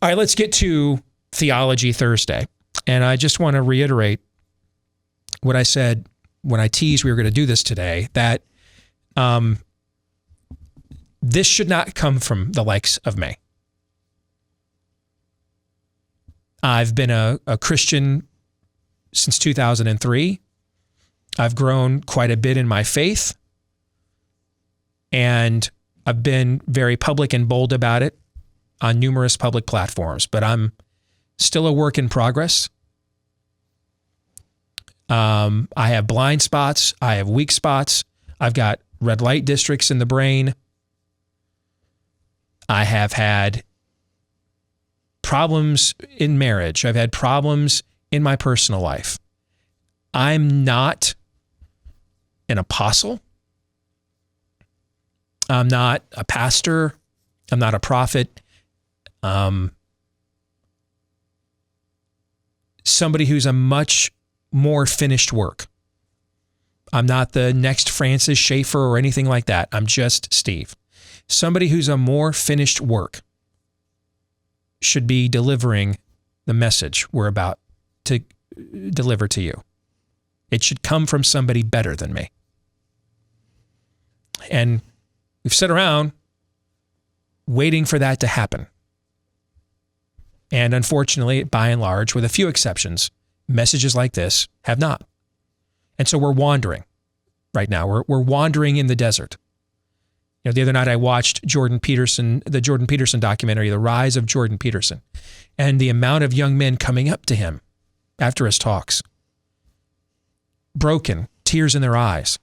All right, let's get to Theology Thursday. And I just want to reiterate what I said when I teased we were going to do this today, that this should not come from the likes of me. I've been a Christian since 2003. I've grown quite a bit in my faith, and I've been very public and bold about it on numerous public platforms, but I'm still a work in progress. I have blind spots. I have weak spots. I've got red light districts in the brain. I have had problems in marriage. I've had problems in my personal life. I'm not an apostle. I'm not a pastor. I'm not a prophet. Somebody who's a much more finished work. I'm not the next Francis Schaeffer or anything like that. I'm just Steve. Somebody who's a more finished work should be delivering the message we're about to deliver to you. It should come from somebody better than me. And we've sat around waiting for that to happen. And unfortunately, by and large, with a few exceptions, messages like this have not. And so we're wandering right now. We're wandering in the desert. You know, the other night I watched the Jordan Peterson documentary, The Rise of Jordan Peterson, and the amount of young men coming up to him after his talks, broken, tears in their eyes.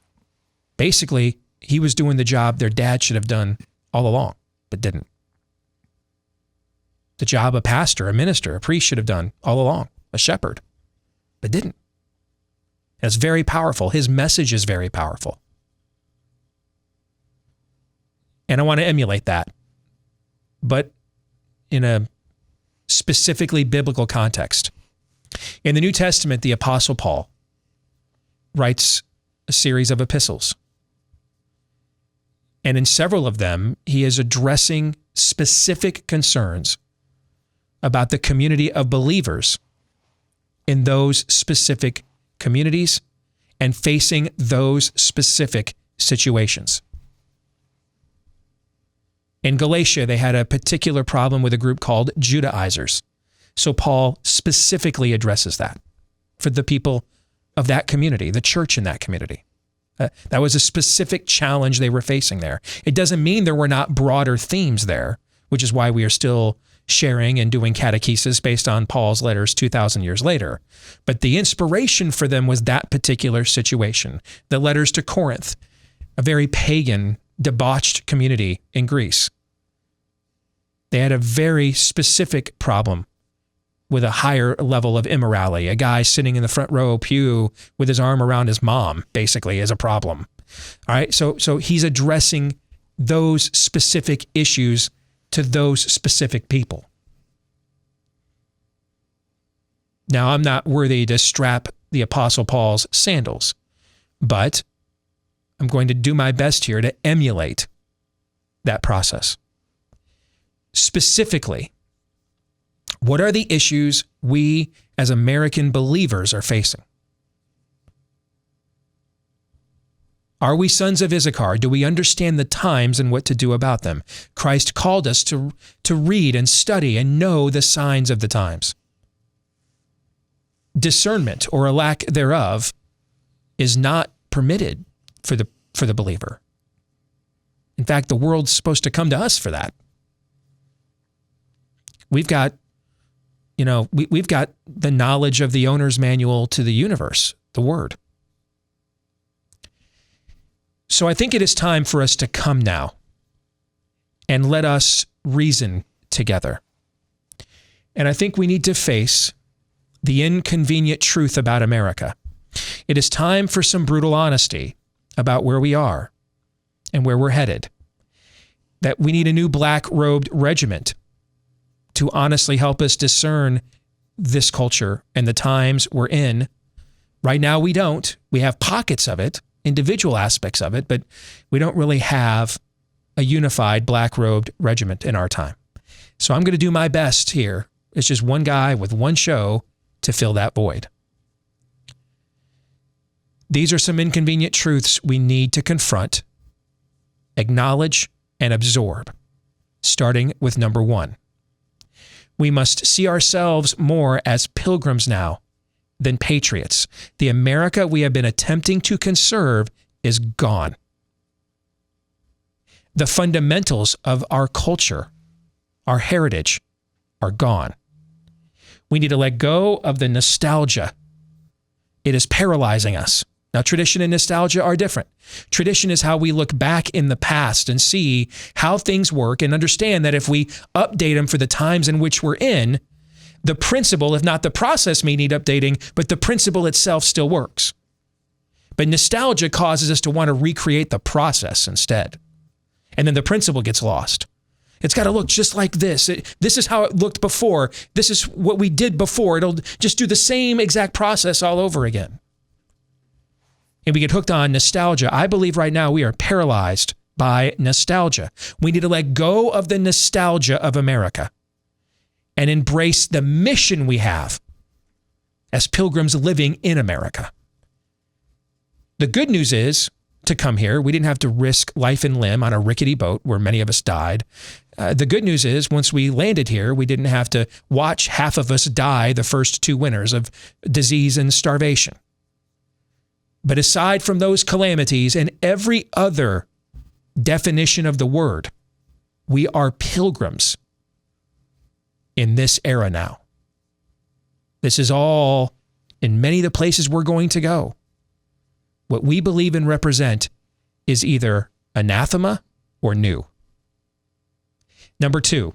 Basically, he was doing the job their dad should have done all along, but didn't. The job a pastor, a minister, a priest should have done all along, a shepherd, but didn't. And it's very powerful. His message is very powerful. And I want to emulate that, but in a specifically biblical context. In the New Testament, the Apostle Paul writes a series of epistles. And in several of them, he is addressing specific concerns about the community of believers in those specific communities and facing those specific situations. In Galatia, they had a particular problem with a group called Judaizers. So Paul specifically addresses that for the people of that community, the church in that community. That was a specific challenge they were facing there. It doesn't mean there were not broader themes there, which is why we are still sharing and doing catechesis based on Paul's letters 2,000 years later. But the inspiration for them was that particular situation. The letters to Corinth, a very pagan, debauched community in Greece. They had a very specific problem with a higher level of immorality. A guy sitting in the front row pew with his arm around his mom, basically, is a problem. All right, so he's addressing those specific issues to those specific people. Now, I'm not worthy to strap the Apostle Paul's sandals, but I'm going to do my best here to emulate that process. Specifically, what are the issues we as American believers are facing? Are we sons of Issachar? Do we understand the times and what to do about them? Christ called us to read and study and know the signs of the times. Discernment, or a lack thereof, is not permitted for the believer. In fact, the world's supposed to come to us for that. We've got, we've got the knowledge of the owner's manual to the universe, the Word. So I think it is time for us to come now and let us reason together. And I think we need to face the inconvenient truth about America. It is time for some brutal honesty about where we are and where we're headed. That we need a new black-robed regiment to honestly help us discern this culture and the times we're in. Right now, we don't. We have pockets of it, individual aspects of it, but we don't really have a unified black-robed regiment in our time. So I'm going to do my best here. It's just one guy with one show to fill that void. These are some inconvenient truths we need to confront, acknowledge, and absorb, starting with number 1. We must see ourselves more as pilgrims now than patriots. The America we have been attempting to conserve is gone. The fundamentals of our culture, our heritage, are gone. We need to let go of the nostalgia. It is paralyzing us. Now, tradition and nostalgia are different. Tradition is how we look back in the past and see how things work and understand that if we update them for the times in which we're in, the principle, if not the process, may need updating, but the principle itself still works. But nostalgia causes us to want to recreate the process instead. And then the principle gets lost. It's got to look just like this. This is how it looked before. This is what we did before. It'll just do the same exact process all over again. And we get hooked on nostalgia. I believe right now we are paralyzed by nostalgia. We need to let go of the nostalgia of America and embrace the mission we have as pilgrims living in America. The good news is, to come here, we didn't have to risk life and limb on a rickety boat where many of us died. The good news is, once we landed here, we didn't have to watch half of us die the first 2 winters of disease and starvation. But aside from those calamities and every other definition of the word, we are pilgrims in this era now. This is all in many of the places we're going to go. What we believe and represent is either anathema or new. Number 2,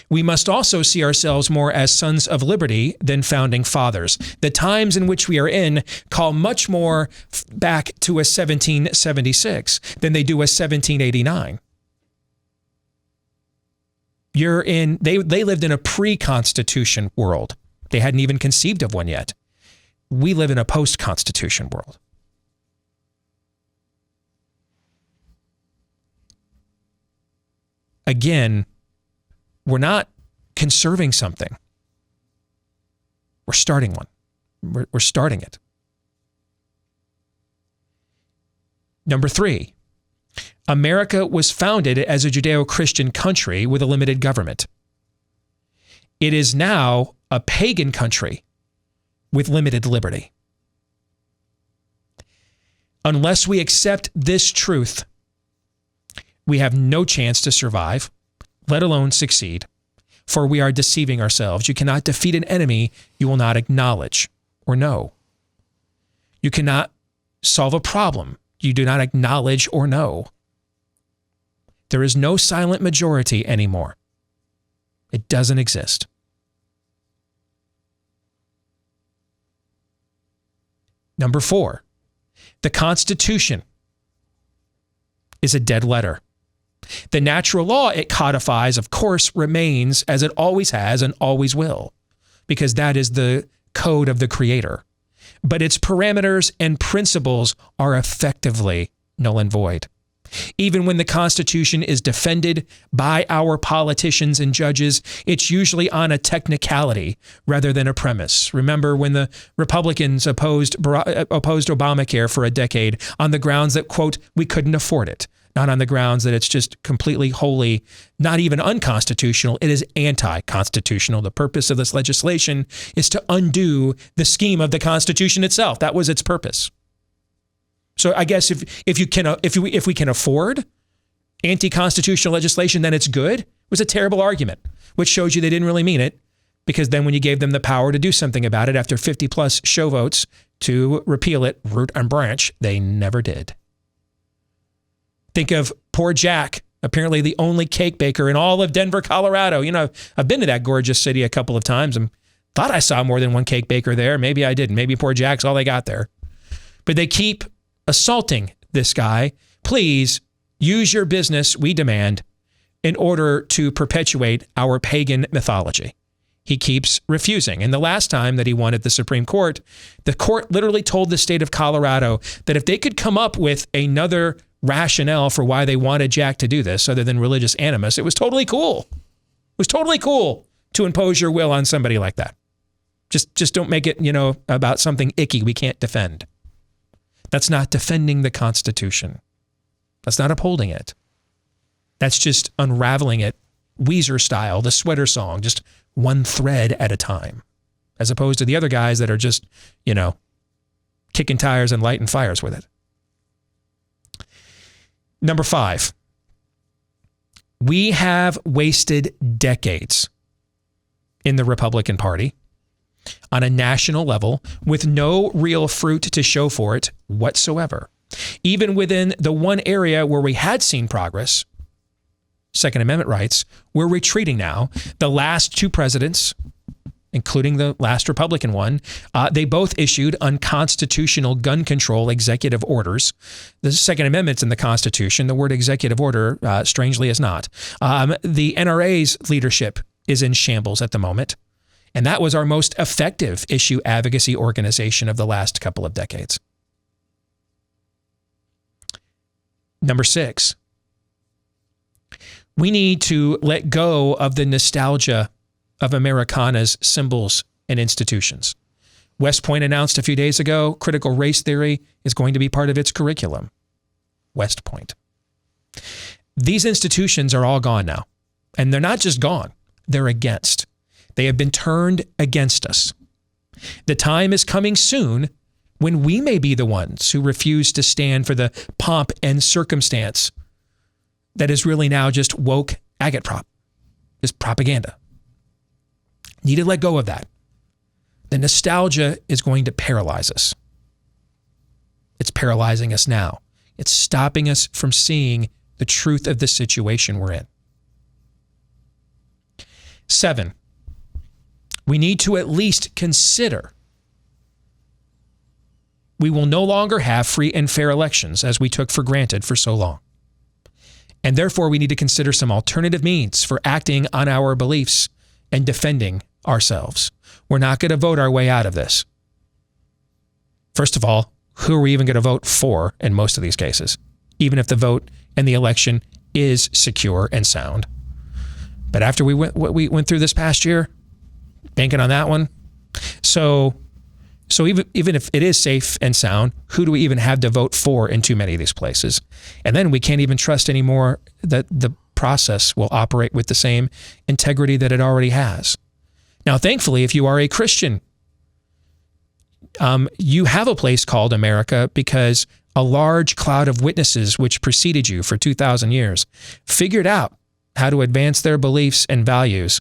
we must also see ourselves more as sons of liberty than founding fathers. The times in which we are in call much more back to a 1776 than they do a 1789. They lived in a pre-Constitution world. They hadn't even conceived of one yet. We live in a post-Constitution world. Again, we're not conserving something. We're starting one. We're starting it. Number 3, America was founded as a Judeo-Christian country with a limited government. It is now a pagan country with limited liberty. Unless we accept this truth, we have no chance to survive, let alone succeed, for we are deceiving ourselves. You cannot defeat an enemy you will not acknowledge or know. You cannot solve a problem you do not acknowledge or know. There is no silent majority anymore. It doesn't exist. Number 4, the Constitution is a dead letter. The natural law it codifies, of course, remains as it always has and always will, because that is the code of the Creator. But its parameters and principles are effectively null and void. Even when the Constitution is defended by our politicians and judges, it's usually on a technicality rather than a premise. Remember when the Republicans opposed Obamacare for a decade on the grounds that, quote, we couldn't afford it, not on the grounds that it's just completely, wholly, not even unconstitutional. It is anti-constitutional. The purpose of this legislation is to undo the scheme of the Constitution itself. That was its purpose. So I guess if we can afford anti-constitutional legislation, then it's good. It was a terrible argument, which shows you they didn't really mean it, because then when you gave them the power to do something about it after 50 plus show votes to repeal it, root and branch, they never did. Think of poor Jack, apparently the only cake baker in all of Denver, Colorado. You know, I've been to that gorgeous city a couple of times and thought I saw more than one cake baker there. Maybe I didn't. Maybe poor Jack's all they got there. But they keep assaulting this guy. Please use your business, we demand, in order to perpetuate our pagan mythology. He keeps refusing. And the last time that he won at the Supreme Court, the court literally told the state of Colorado that if they could come up with another rationale for why they wanted Jack to do this other than religious animus, it was totally cool. It was totally cool to impose your will on somebody like that. Just don't make it, about something icky we can't defend. That's not defending the Constitution. That's not upholding it. That's just unraveling it, Weezer style, the sweater song, just one thread at a time, as opposed to the other guys that are just, kicking tires and lighting fires with it. Number 5, we have wasted decades in the Republican Party on a national level with no real fruit to show for it whatsoever. Even within the one area where we had seen progress, Second Amendment rights, we're retreating now. The last 2 presidents, including the last Republican one, they both issued unconstitutional gun control executive orders. The Second Amendment's in the Constitution. The word executive order, strangely, is not. The NRA's leadership is in shambles at the moment. And that was our most effective issue advocacy organization of the last couple of decades. Number 6, we need to let go of the nostalgia of Americana's symbols and institutions. West Point announced a few days ago, critical race theory is going to be part of its curriculum. West Point. These institutions are all gone now. And they're not just gone, they're against. They have been turned against us. The time is coming soon when we may be the ones who refuse to stand for the pomp and circumstance that is really now just woke agitprop, just propaganda. Need to let go of that. The nostalgia is going to paralyze us. It's paralyzing us now. It's stopping us from seeing the truth of the situation we're in. 7, we need to at least consider we will no longer have free and fair elections as we took for granted for so long. And therefore, we need to consider some alternative means for acting on our beliefs and defending ourselves. We're not going to vote our way out of this. First of all, who are we even going to vote for in most of these cases, even if the vote and the election is secure and sound? But after we went through this past year, banking on that one. So even if it is safe and sound, who do we even have to vote for in too many of these places? And then we can't even trust anymore that the process will operate with the same integrity that it already has. Now, thankfully, if you are a Christian, you have a place called America because a large cloud of witnesses which preceded you for 2,000 years figured out how to advance their beliefs and values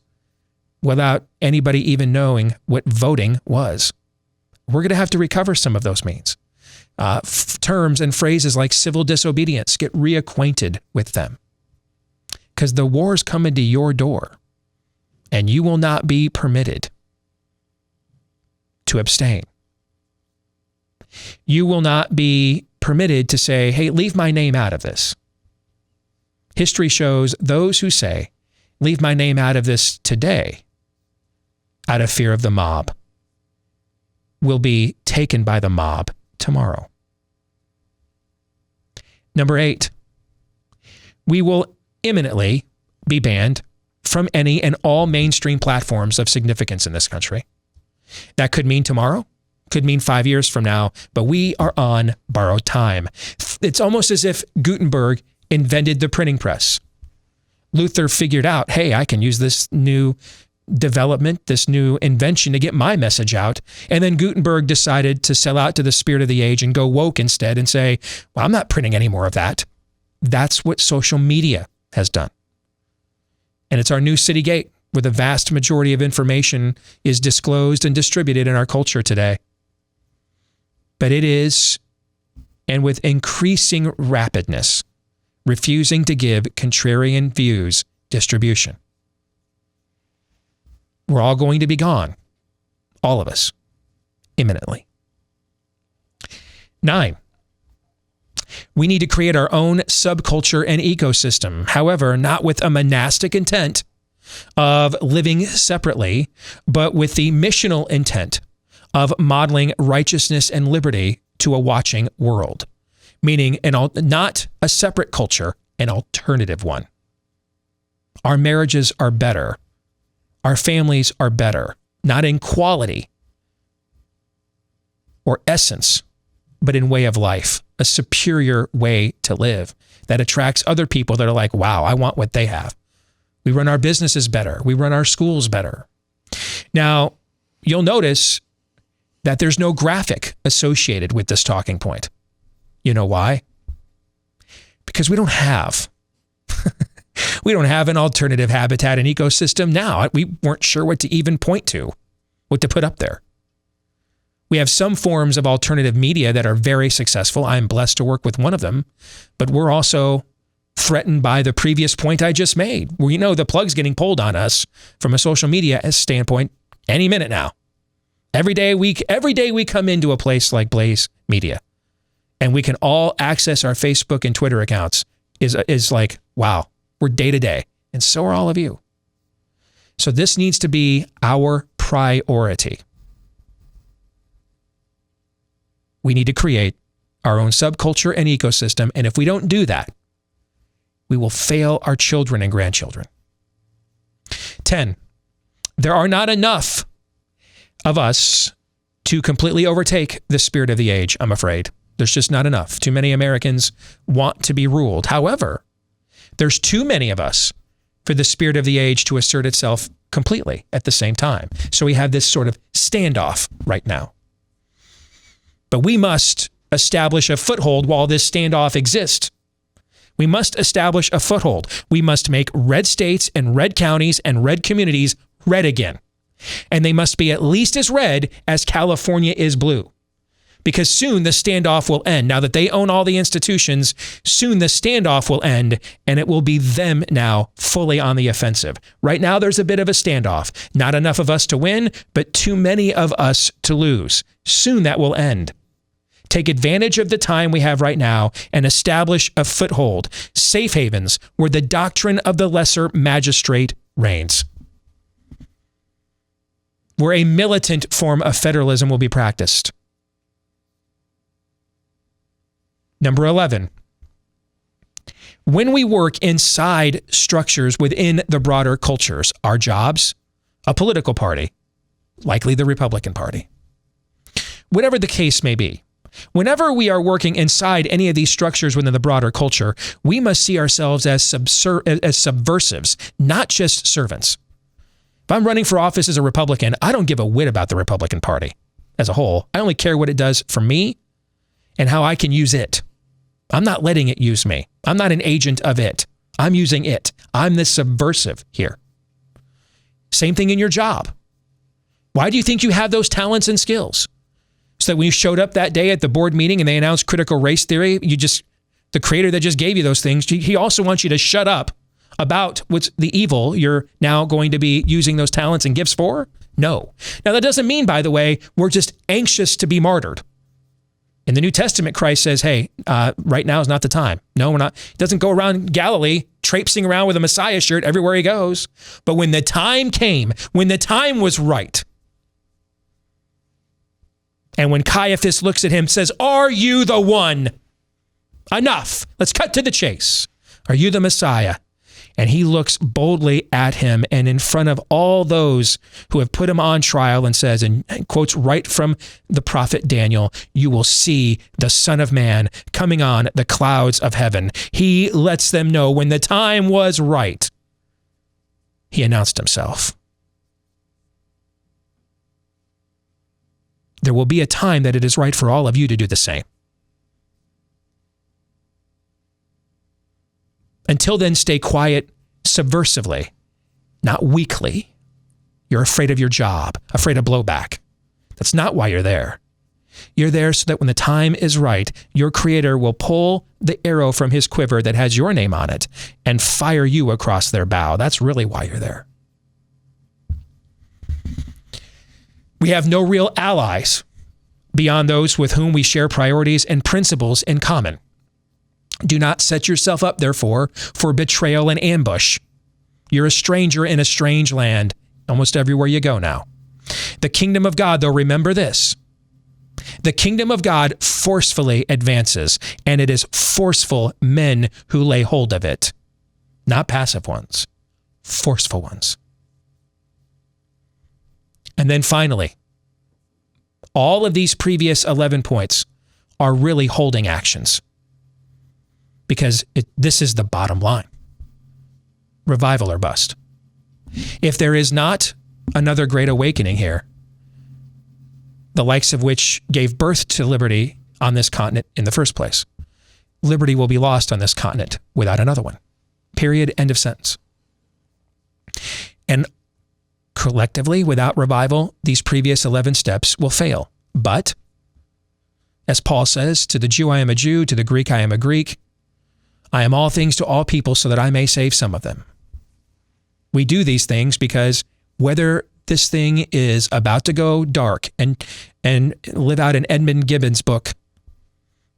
without anybody even knowing what voting was. We're going to have to recover some of those means. Terms and phrases like civil disobedience, get reacquainted with them. Because the war's coming to your door, and you will not be permitted to abstain. You will not be permitted to say, hey, leave my name out of this. History shows those who say, leave my name out of this today, out of fear of the mob, will be taken by the mob tomorrow. Number 8, we will imminently be banned from any and all mainstream platforms of significance in this country. That could mean tomorrow, could mean 5 years from now, but we are on borrowed time. It's almost as if Gutenberg invented the printing press. Luther figured out, hey, I can use this new development, this new invention to get my message out. And then Gutenberg decided to sell out to the spirit of the age and go woke instead and say, well, I'm not printing any more of that. That's what social media has done. And it's our new city gate where the vast majority of information is disclosed and distributed in our culture today. But it is, and with increasing rapidness, refusing to give contrarian views distribution. We're all going to be gone. All of us. Imminently. 9. We need to create our own subculture and ecosystem. However, not with a monastic intent of living separately, but with the missional intent of modeling righteousness and liberty to a watching world. meaning not a separate culture, an alternative one. Our marriages are better. Our families are better, not in quality or essence, but in way of life, a superior way to live that attracts other people that are like, wow, I want what they have. We run our businesses better. We run our schools better. Now, you'll notice that there's no graphic associated with this talking point. You know why? Because we don't have an alternative habitat and ecosystem now. We weren't sure what to even point to, what to put up there. We have some forms of alternative media that are very successful. I'm blessed to work with one of them, but we're also threatened by the previous point I just made. We know the plug's getting pulled on us from a social media standpoint any minute now. Every day we come into a place like Blaze Media and we can all access our Facebook and Twitter accounts is like, wow, we're day to day. And so are all of you. So this needs to be our priority. We need to create our own subculture and ecosystem. And if we don't do that, we will fail our children and grandchildren. 10, there are not enough of us to completely overtake the spirit of the age, I'm afraid. There's just not enough. Too many Americans want to be ruled. However, there's too many of us for the spirit of the age to assert itself completely at the same time. So we have this sort of standoff right now. But we must establish a foothold while this standoff exists. We must establish a foothold. We must make red states and red counties and red communities red again. And they must be at least as red as California is blue. Because soon the standoff will end. Now that they own all the institutions, soon the standoff will end and it will be them now fully on the offensive. Right now there's a bit of a standoff. Not enough of us to win, but too many of us to lose. Soon that will end. Take advantage of the time we have right now and establish a foothold, safe havens where the doctrine of the lesser magistrate reigns, where a militant form of federalism will be practiced. Number 11, when we work inside structures within the broader cultures, our jobs, a political party, likely the Republican Party, whatever the case may be, whenever we are working inside any of these structures within the broader culture, we must see ourselves as subversives, not just servants. If I'm running for office as a Republican, I don't give a whit about the Republican Party as a whole. I only care what it does for me and how I can use it. I'm not letting it use me. I'm not an agent of it. I'm using it. I'm the subversive here. Same thing in your job. Why do you think you have those talents and skills? So that when you showed up that day at the board meeting and they announced critical race theory, the creator that just gave you those things, he also wants you to shut up about what's the evil you're now going to be using those talents and gifts for? No. Now that doesn't mean, by the way, we're just anxious to be martyred. In the New Testament, Christ says, hey, right now is not the time. No, we're not. He doesn't go around Galilee traipsing around with a Messiah shirt everywhere he goes. But when the time came, when the time was right, and when Caiaphas looks at him, says, are you the one? Enough. Let's cut to the chase. Are you the Messiah? And he looks boldly at him and in front of all those who have put him on trial and says, and quotes right from the prophet Daniel, you will see the Son of Man coming on the clouds of heaven. He lets them know when the time was right, he announced himself. There will be a time that it is right for all of you to do the same. Until then, stay quiet subversively, not weakly. You're afraid of your job, afraid of blowback. That's not why you're there. You're there so that when the time is right, your Creator will pull the arrow from his quiver that has your name on it and fire you across their bow. That's really why you're there. We have no real allies beyond those with whom we share priorities and principles in common. Do not set yourself up, therefore, for betrayal and ambush. You're a stranger in a strange land, almost everywhere you go now. The kingdom of God, though, remember this. The kingdom of God forcefully advances, and it is forceful men who lay hold of it, not passive ones, forceful ones. And then finally, all of these previous 11 points are really holding actions, because this is the bottom line. Revival or bust. If there is not another great awakening here, the likes of which gave birth to liberty on this continent in the first place, liberty will be lost on this continent without another one. Period. End of sentence. And collectively, without revival, these previous 11 steps will fail. But, as Paul says, to the Jew I am a Jew, to the Greek I am a Greek. I am all things to all people so that I may save some of them. We do these things because whether this thing is about to go dark and live out an Edmund Gibbon's book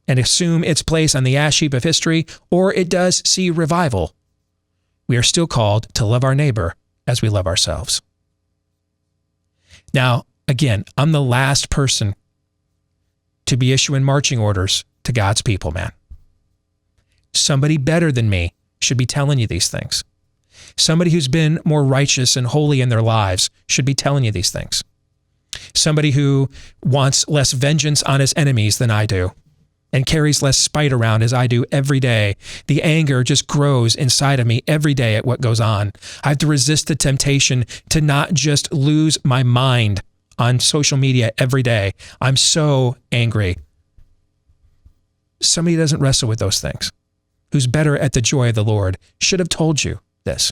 and assume its place on the ash heap of history, or it does see revival, we are still called to love our neighbor as we love ourselves. Now, again, I'm the last person to be issuing marching orders to God's people, man. Somebody better than me should be telling you these things. Somebody who's been more righteous and holy in their lives should be telling you these things. Somebody who wants less vengeance on his enemies than I do and carries less spite around as I do every day. The anger just grows inside of me every day at what goes on. I have to resist the temptation to not just lose my mind on social media every day. I'm so angry. Somebody who doesn't wrestle with those things, who's better at the joy of the Lord, should have told you this.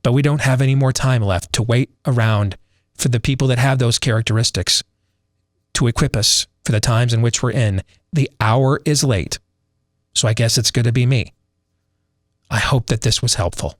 But we don't have any more time left to wait around for the people that have those characteristics to equip us for the times in which we're in. The hour is late, so I guess it's going to be me. I hope that this was helpful.